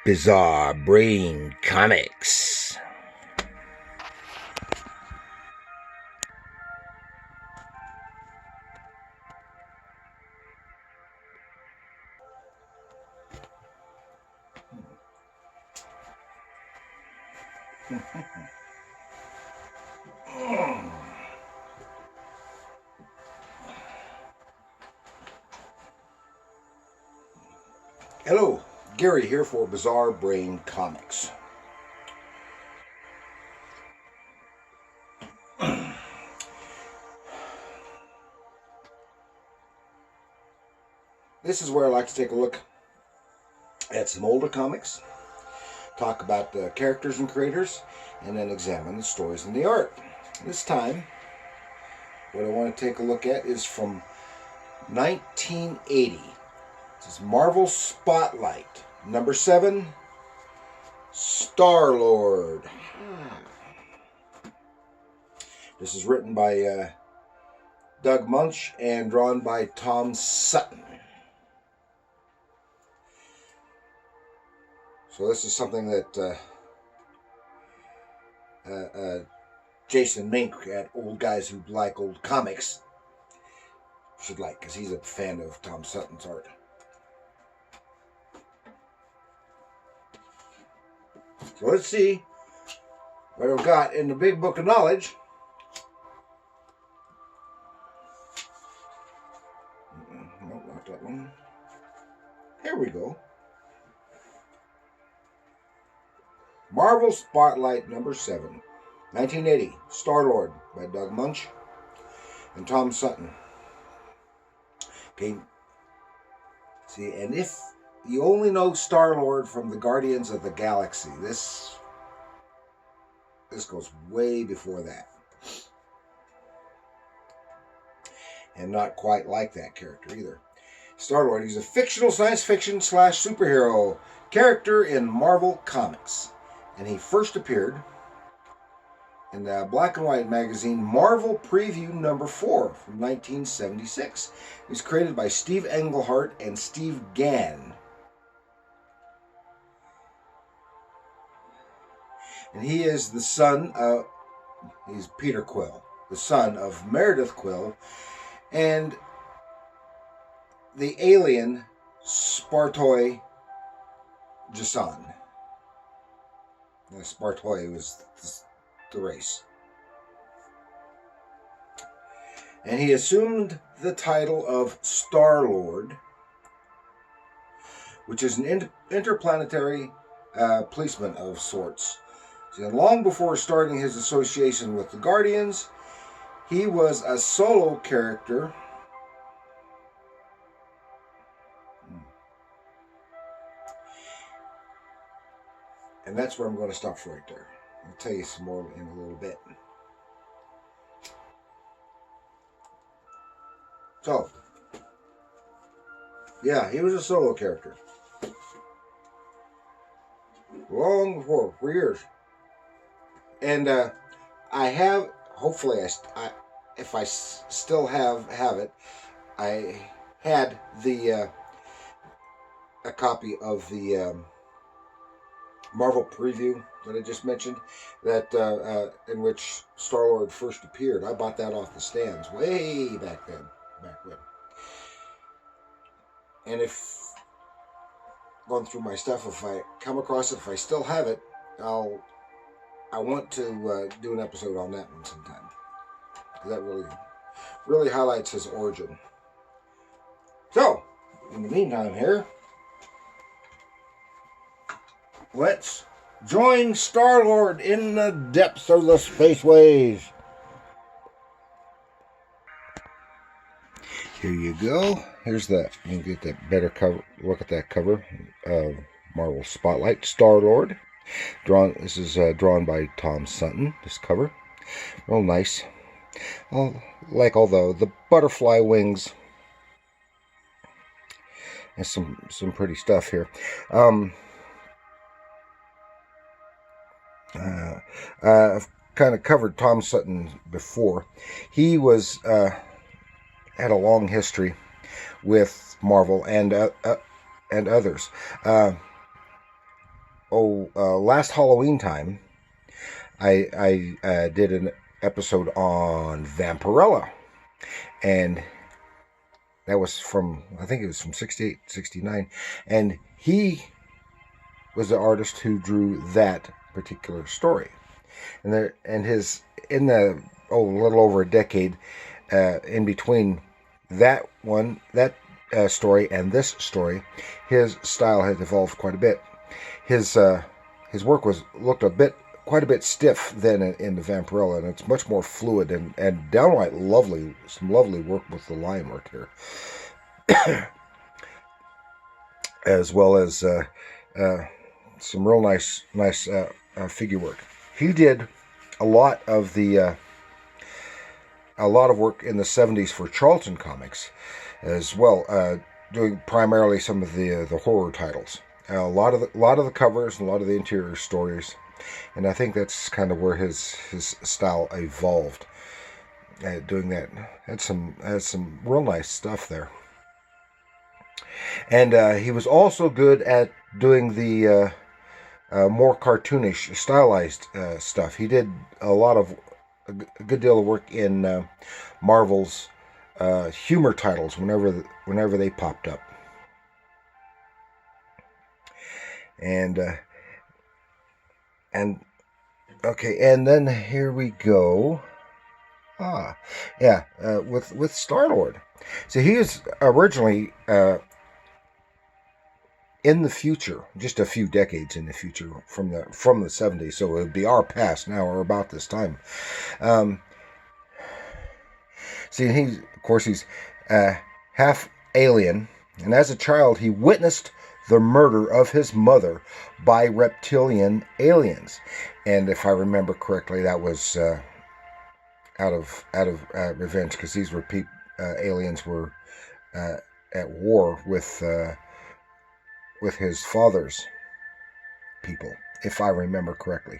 Bizarre Brain Comics. Hello, Gary here for Bizarre Brain Comics. This is where I like to take a look at some older comics, talk about the characters and creators, and then examine the stories and the art. This time, what I want to take a look at is from 1980. This is Marvel Spotlight, number 7, Star-Lord. This is written by Doug Moench and drawn by Tom Sutton. So this is something that Jason Mink at Old Guys Who Like Old Comics should like, because he's a fan of Tom Sutton's art. So let's see what I've got in the big book of knowledge. Nope, not that one. Here we go. Marvel Spotlight number 7, 1980, Star-Lord by Doug Moench and Tom Sutton. Okay, see, and if you only know Star-Lord from the Guardians of the Galaxy, this goes way before that. And not quite like that character either. Star-Lord, he's a fictional science fiction / superhero character in Marvel Comics. And he first appeared in the black and white magazine Marvel Preview number 4 from 1976. He was created by Steve Englehart and Steve Gann. And he is the son of, he's Peter Quill, the son of Meredith Quill and the alien Spartoi Jason. Spartoi was the race. And he assumed the title of Star-Lord, which is an interplanetary policeman of sorts. And long before starting his association with the Guardians, he was a solo character. And that's where I'm going to stop right there. I'll tell you some more in a little bit. So, yeah, he was a solo character. Long before, for years. And I have, hopefully, if I still have it, I had the a copy of the Marvel Preview that I just mentioned, that in which Star-Lord first appeared. I bought that off the stands way back when. And if going through my stuff, if I come across it, if I still have it, I want to do an episode on that one sometime. That really highlights his origin. So, in the meantime here, let's join Star-Lord in the depths of the spaceways. Here you go. Here's that. You can get that better cover. Look at that cover of Marvel Spotlight. Star-Lord. This is drawn by Tom Sutton. This cover, real nice. Although the butterfly wings and some pretty stuff here. I've kind of covered Tom Sutton before. He was had a long history with Marvel and others. last Halloween time, I did an episode on Vampirella, and that was from, I think it was from 68, 69, and he was the artist who drew that particular story. And his, in the, a little over a decade in between that story and this story, his style has evolved quite a bit. His work looked quite a bit stiff then in the Vampirella, and it's much more fluid and downright lovely. Some lovely work with the line work here, as well as some real nice figure work. He did a lot of work in the 70s for Charlton Comics, as well, doing primarily some of the horror titles. A lot of the covers and a lot of the interior stories, and I think that's kind of where his style evolved. Doing that, had some real nice stuff there. And he was also good at doing the more cartoonish, stylized stuff. He did a good deal of work in Marvel's humor titles whenever they popped up. And okay, and then here we go. With Star-Lord. So he is originally in the future, just a few decades in the future from the 70s. So it would be our past now, or about this time. He's half alien, and as a child he witnessed the murder of his mother by reptilian aliens, and if I remember correctly, that was out of revenge, because these were aliens were at war with his father's people, if I remember correctly.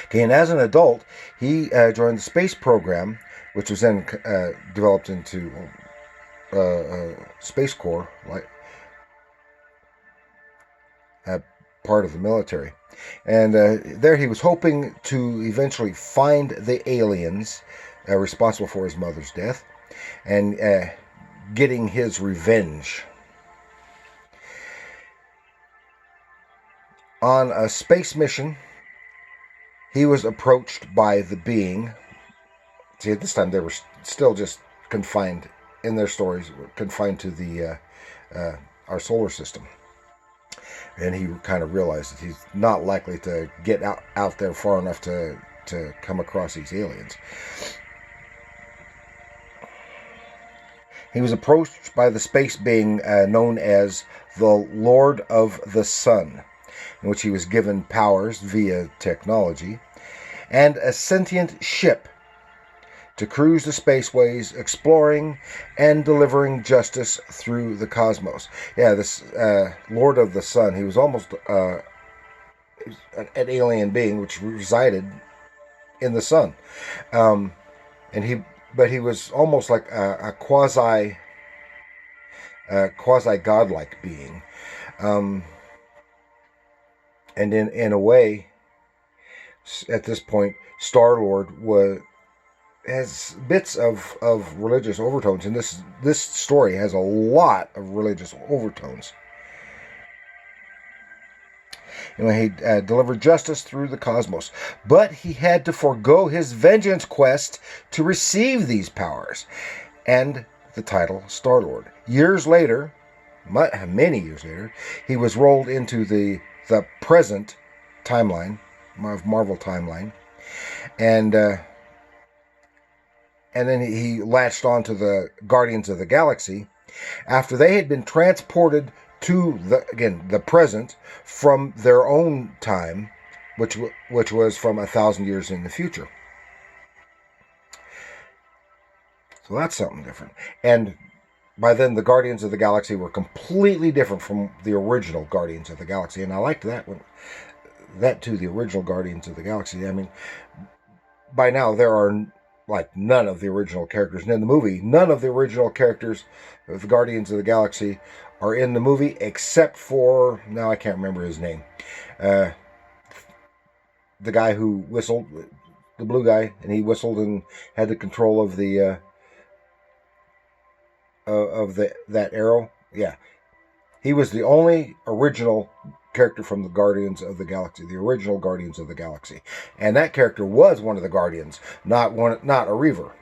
Okay, and as an adult, he joined the space program, which was then developed into Space Corps, like part of the military. And there he was hoping to eventually find the aliens responsible for his mother's death, and getting his revenge. On a space mission, he was approached by the being. See, at this time they were still just confined in their stories, confined to the our solar system. And he kind of realized that he's not likely to get out there far enough to come across these aliens. He was approached by the space being known as the Lord of the Sun, in which he was given powers via technology, and a sentient ship to cruise the spaceways, exploring and delivering justice through the cosmos. Yeah, this Lord of the Sun, he was almost an alien being which resided in the sun, but he was almost like a quasi godlike being, and in a way, at this point, Star-Lord has bits of religious overtones, and this story has a lot of religious overtones. He delivered justice through the cosmos, but he had to forego his vengeance quest to receive these powers, and the title Star-Lord. Years later, many years later, he was rolled into the present timeline, Marvel timeline, and then he latched on to the Guardians of the Galaxy after they had been transported to the present from their own time, which was from 1,000 years in the future. So that's something different. And by then, the Guardians of the Galaxy were completely different from the original Guardians of the Galaxy, and I liked that one. That too, the original Guardians of the Galaxy. I mean, by now there are none of the original characters. And in the movie, none of the original characters of the Guardians of the Galaxy are in the movie, except for, now I can't remember his name. The guy who whistled, the blue guy, and he whistled and had the control of the that arrow. Yeah, he was the only original character from the Guardians of the Galaxy, the original Guardians of the Galaxy, and that character was one of the Guardians, not a Reaver.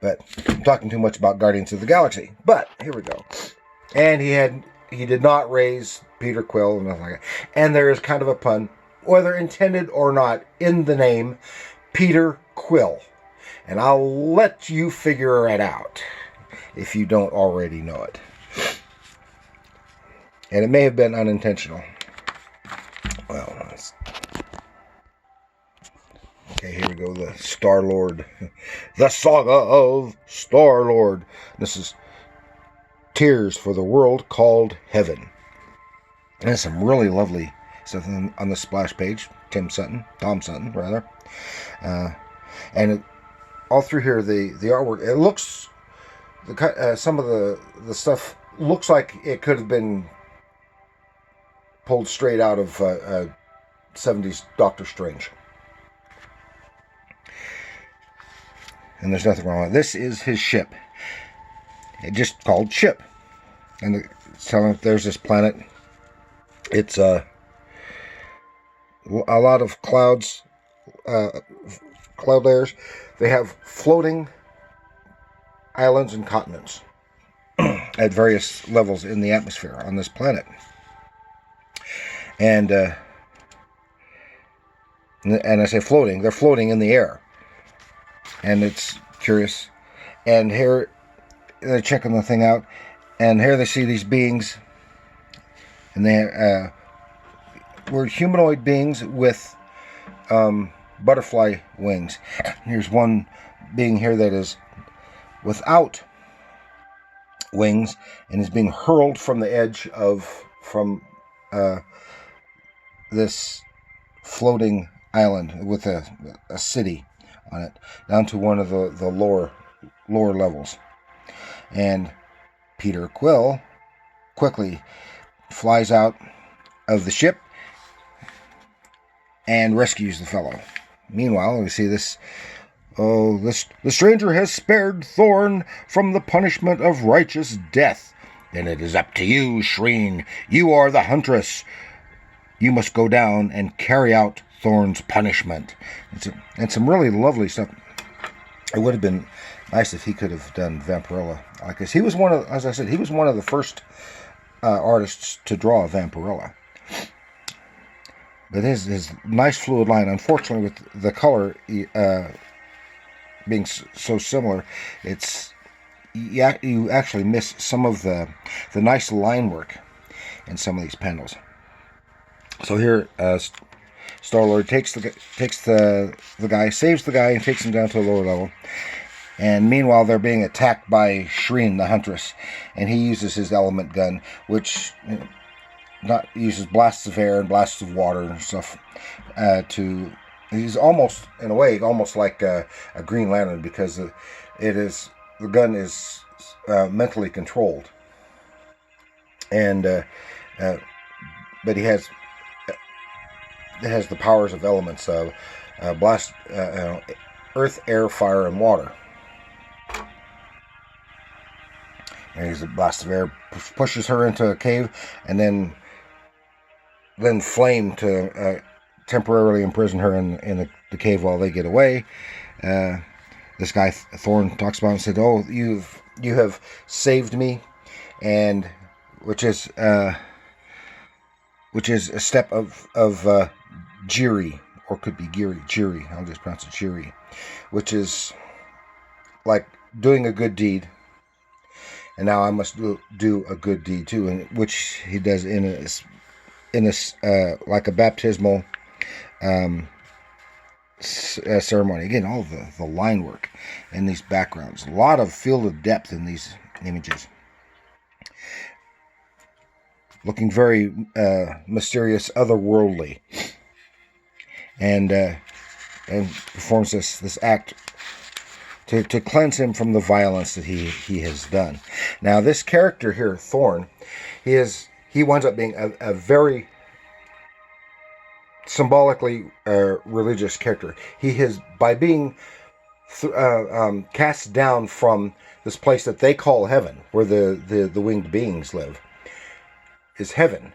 But I'm talking too much about Guardians of the Galaxy. But here we go. And he did not raise Peter Quill and nothing like that. And there is kind of a pun, whether intended or not, in the name Peter Quill. And I'll let you figure it out if you don't already know it. And it may have been unintentional. Well, okay, here we go. The Star-Lord. The Saga of Star-Lord. This is Tears for the World Called Heaven. And there's some really lovely stuff on the splash page. Tom Sutton, rather. And all through here, the artwork, it looks, some of the stuff looks like it could have been pulled straight out of 70s Doctor Strange. And there's nothing wrong with it. This is his ship. It's just called Ship. And it's telling there's this planet. It's a lot of clouds, cloud layers. They have floating islands and continents at various levels in the atmosphere on this planet. And I say floating, they're floating in the air. And it's curious. And here they're checking the thing out, and here they see these beings, and they were humanoid beings with butterfly wings. Here's one being here that is without wings and is being hurled from the edge from this floating island with a city on it down to one of the lower levels. And Peter Quill quickly flies out of the ship and rescues the fellow. Meanwhile, we see this. Oh, the stranger has spared Thorn from the punishment of righteous death. Then it is up to you, Shreen. You are the huntress. You must go down and carry out Thorn's punishment. And some really lovely stuff. It would have been nice if he could have done Vampirella like this. He was one of, as I said, he was one of the first artists to draw Vampirella. But his nice fluid line, unfortunately, with the color being so similar, you actually miss some of the nice line work in some of these panels. So here, Star-Lord takes the guy, saves the guy, and takes him down to a lower level. And meanwhile, they're being attacked by Shreen, the Huntress, and he uses his element gun, which uses blasts of air and blasts of water and stuff. He's almost, in a way, almost like a Green Lantern, because the gun is mentally controlled, and but it has the powers of elements of blast, earth, air, fire, and water. And he's a blast of air, pushes her into a cave, and then flame to temporarily imprison her in the cave while they get away. This guy Thorn talks about and said, "Oh, you have saved me," and which is a step of Jiri, or could be Jiri. I'll just pronounce it Jiri, which is like doing a good deed. And now I must do a good deed too, and which he does in a like a baptismal ceremony. Again, all the line work and these backgrounds, a lot of field of depth in these images, looking very mysterious, otherworldly, and performs this act to cleanse him from the violence that he has done. Now, this character here, Thorn, he winds up being a very symbolically religious character. He is, by being cast down from this place that they call heaven, where the winged beings live, is heaven.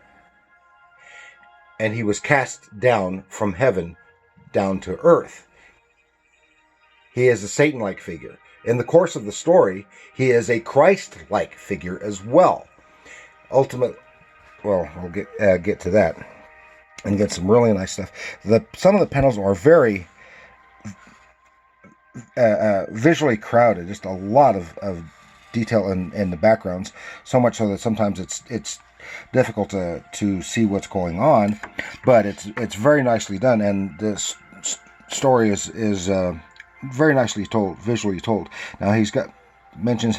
And he was cast down from heaven down to earth. He is a Satan-like figure. In the course of the story, he is a Christ-like figure as well. We'll get to that and get some really nice stuff. Some of the panels are very visually crowded, just a lot of detail in the backgrounds, so much so that sometimes it's difficult to see what's going on, but it's very nicely done, and this story is very nicely told, visually told. Now he's got mentions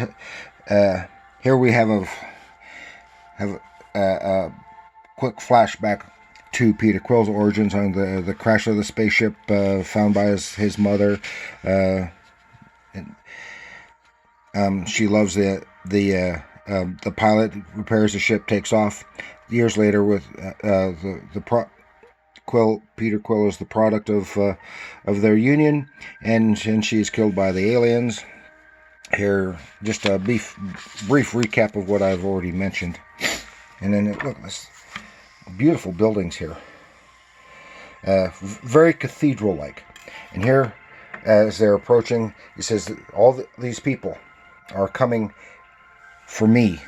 here we have a quick flashback to Peter Quill's origins on the crash of the spaceship found by his mother. She loves the pilot, repairs the ship, takes off. Years later, with Peter Quill is the product of their union, and she is killed by the aliens. Here, just a brief recap of what I've already mentioned. And then look at this beautiful buildings here, very cathedral-like. And here, as they're approaching, he says that all these people are coming for me,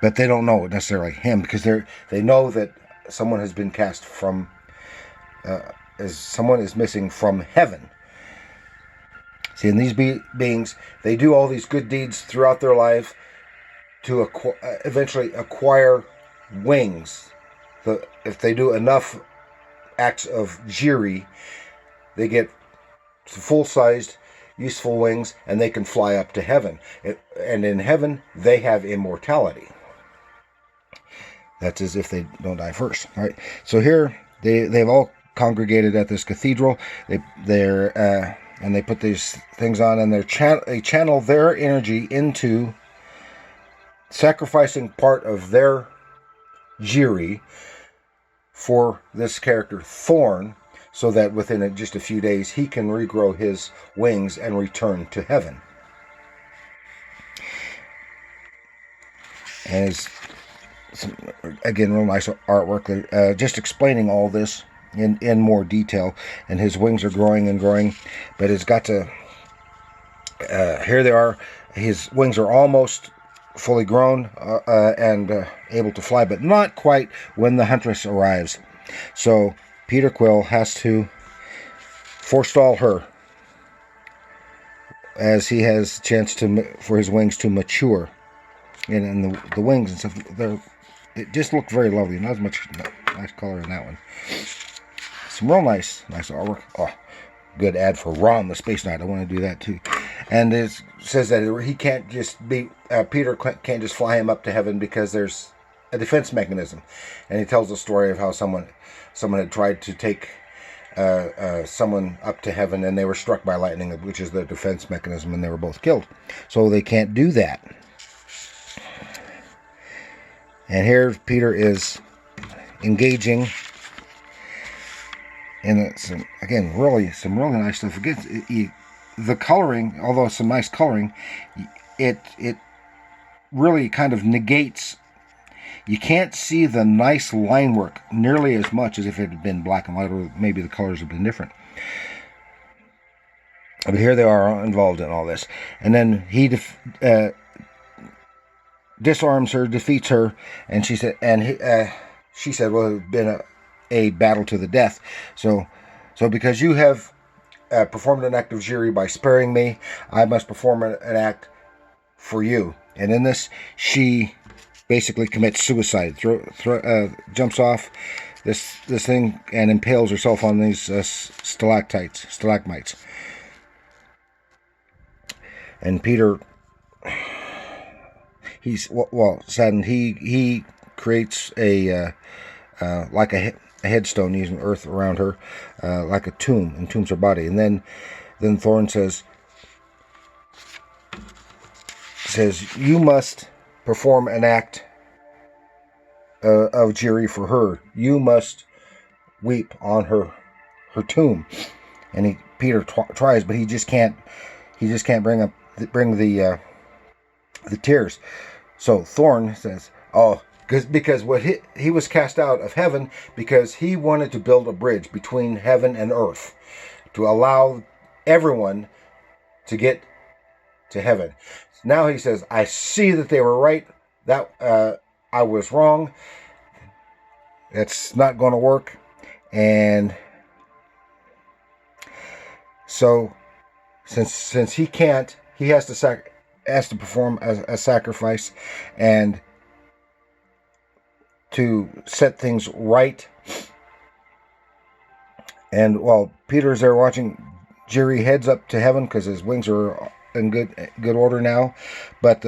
but they don't know necessarily him, because they know that someone has been cast from, someone is missing from heaven. See, and these beings, they do all these good deeds throughout their life to eventually acquire wings. If they do enough acts of jiri, they get full-sized, useful wings, and they can fly up to heaven. And in heaven, they have immortality. That's as if they don't die first. All right. So here, they've all congregated at this cathedral. And they put these things on, and they channel their energy into sacrificing part of their jiri for this character Thorn, so that within just a few days he can regrow his wings and return to heaven. And it's again real nice artwork, just explaining all this in more detail. And his wings are growing and growing, but it's got to here they are. His wings are almost fully grown and able to fly, but not quite when the Huntress arrives. So Peter Quill has to forestall her, as he has a chance for his wings to mature. And the wings and stuff, it just looked very lovely. Not as much nice color in that one. Some real nice artwork. Oh, good ad for Ron the Space Knight. I want to do that too. And it says that he can't just be Peter can't just fly him up to heaven, because there's a defense mechanism. And he tells the story of how someone had tried to take someone up to heaven, and they were struck by lightning, which is the defense mechanism, and they were both killed. So they can't do that. And here Peter is engaging in some really nice stuff. Again, the coloring, although some nice coloring, it really kind of negates. You can't see the nice line work nearly as much as if it had been black and white, or maybe the colors have been different. But here they are involved in all this. And then he disarms her, defeats her, and she said, well, it's been a battle to the death. So because you have performed an act of jiri by sparing me, I must perform an act for you. And in this, she basically commits suicide. Jumps off this thing and impales herself on these stalagmites. And Peter, saddened. He creates like a headstone using earth around her, like a tomb, and tombs her body. And then Thorn says, says, you must perform an act of Jiri for her. You must weep on her tomb. And Peter tries, but he just can't. He just can't bring the tears. So Thorn says, "Oh, because what he was cast out of heaven because he wanted to build a bridge between heaven and earth to allow everyone to get to heaven." Now he says, "I see that they were right. That I was wrong. That's not going to work." And so, since he can't, he has to perform a sacrifice and to set things right. And while Peter's there watching, Jiri heads up to heaven because his wings are in good order now. But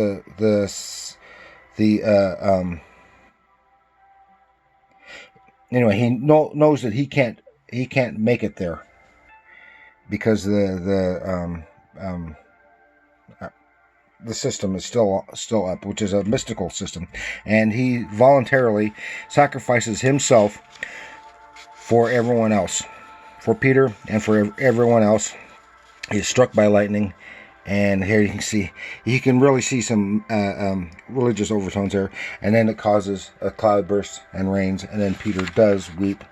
anyway, he knows that he can't make it there because the system is still up, which is a mystical system, and he voluntarily sacrifices himself for everyone else, for Peter and for everyone else. He's struck by lightning, and here you can really see some religious overtones there, and then it causes a cloud burst and rains, and then Peter does weep,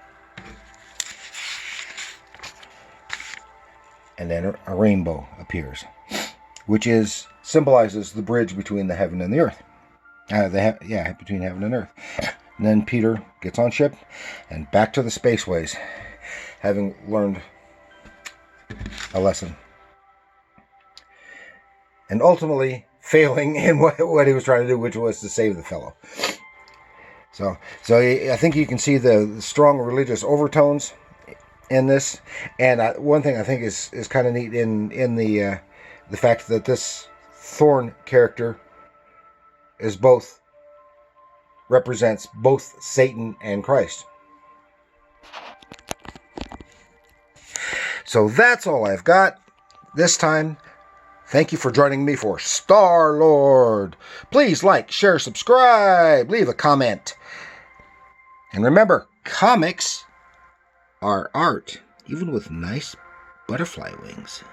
and then a rainbow appears, which symbolizes the bridge between the heaven and the earth. Between heaven and earth. And then Peter gets on ship and back to the spaceways, having learned a lesson, and ultimately failing in what he was trying to do, which was to save the fellow. So I think you can see the strong religious overtones in this. And one thing I think is kind of neat in the fact that this Thorn character represents both Satan and Christ. So that's all I've got this time. Thank you for joining me for Star-Lord. Please like, share, subscribe, leave a comment. And remember, comics are art, even with nice butterfly wings.